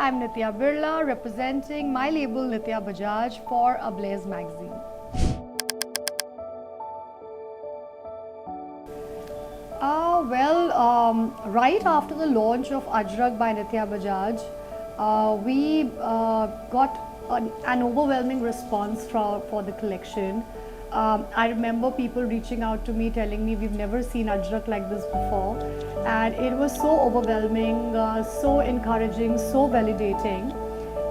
I'm Nitya Birla, representing my label Nitya Bajaj for Ablaze magazine. Right after the launch of Ajrak by Nitya Bajaj, we got an overwhelming response for the collection. I remember people reaching out to me telling me we've never seen Ajrak like this before, and it was so overwhelming, so encouraging, so validating.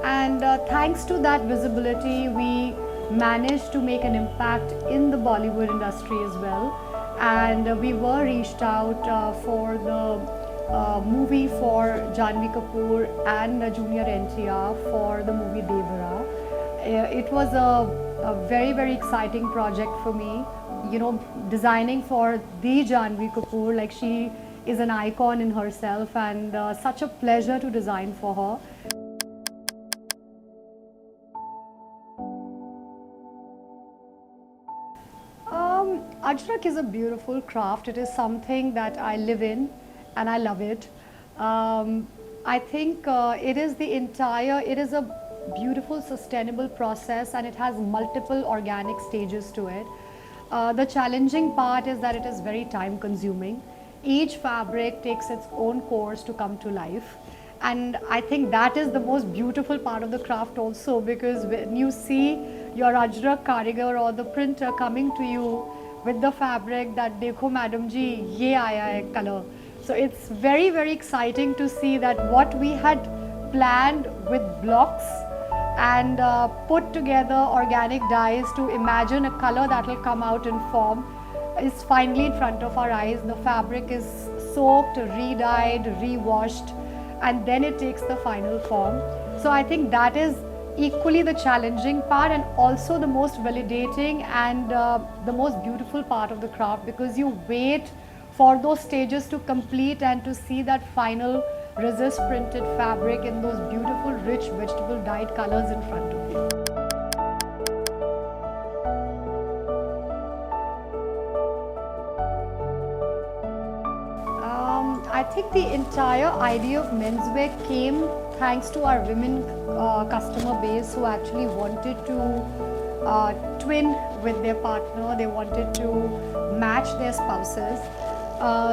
And thanks to that visibility, we managed to make an impact in the Bollywood industry as well. And we were reached out for the movie for Janhvi Kapoor and Junior NTR for the movie Devara. It was a very, very exciting project for me. You know, designing for the Janhvi Kapoor, like she is an icon in herself, and such a pleasure to design for her. Ajrak is a beautiful craft. It is something that I live in and I love it. I think it is a beautiful sustainable process, and it has multiple organic stages to it. The challenging part is that it is very time consuming. Each fabric takes its own course to come to life. And I think that is the most beautiful part of the craft also, because when you see your Ajrak karigar or the printer coming to you with the fabric that dekho madam ji ye aaya hai color. So it's very, very exciting to see that what we had planned with blocks and put together organic dyes to imagine a color that will come out in form is finally in front of our eyes. The fabric is soaked, re-dyed, re-washed, and then it takes the final form. So I think that is equally the challenging part, and also the most validating and the most beautiful part of the craft, because you wait for those stages to complete and to see that final resist printed fabric in those beautiful rich vegetable dyed colors in front of you. I think the entire idea of menswear came thanks to our women customer base, who actually wanted to twin with their partner. They wanted to match their spouses.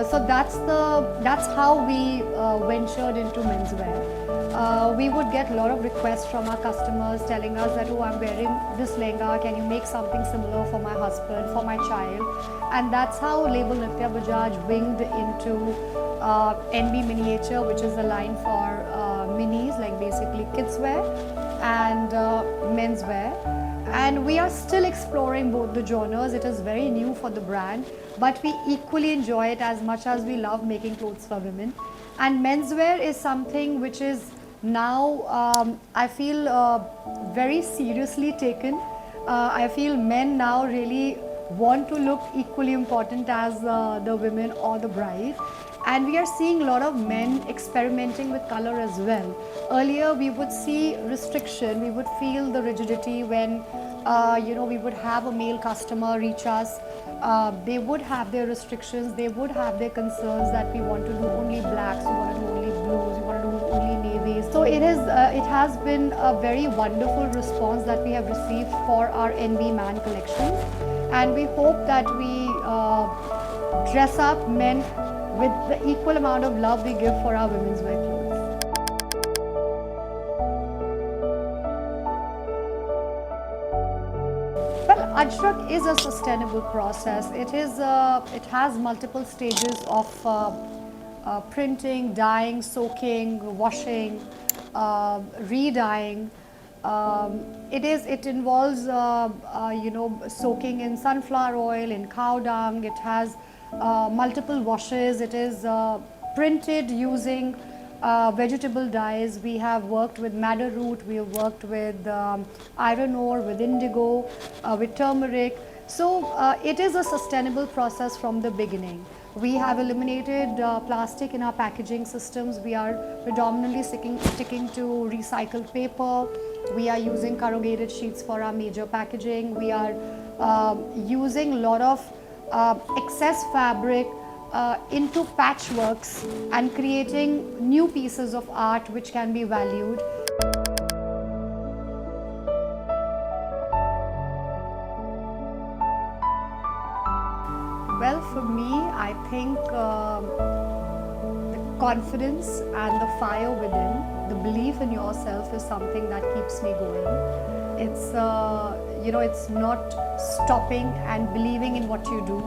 So that's how we ventured into menswear. We would get a lot of requests from our customers telling us that, oh, I'm wearing this lehenga, can you make something similar for my husband, for my child? And that's how label Nitya Bajaj winged into NB Miniature, which is a line for minis, like basically kids wear and menswear. And we are still exploring both the genres. It is very new for the brand, but we equally enjoy it as much as we love making clothes for women. And menswear is something which is now, I feel, very seriously taken. I feel men now really want to look equally important as the women or the bride. And we are seeing a lot of men experimenting with color as well. Earlier we would see restriction, we would feel the rigidity when we would have a male customer reach us. They would have their restrictions, they would have their concerns that we want to do only blacks, we want to do only blues, we want to do only navies. So it has been a very wonderful response that we have received for our NB Man collections, and we hope that we dress up men with the equal amount of love we give for our women's wear clothes. Well, Ajrak is a sustainable process. It has multiple stages of printing, dyeing, soaking, washing, re-dyeing. It involves soaking in sunflower oil, in cow dung. It has multiple washes. It is printed using vegetable dyes. We have worked with madder root, we have worked with iron ore, with indigo, with turmeric. So it is a sustainable process from the beginning. We have eliminated plastic in our packaging systems. We are predominantly sticking to recycled paper. We are using corrugated sheets for our major packaging. We are using a lot of excess fabric into patchworks and creating new pieces of art which can be valued. Well, for me, I think the confidence and the fire within, the belief in yourself is something that keeps me going. It's, it's not stopping and believing in what you do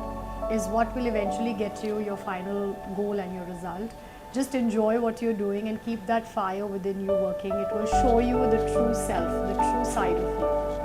is what will eventually get you your final goal and your result. Just enjoy what you're doing and keep that fire within you working. It will show you the true self, the true side of you.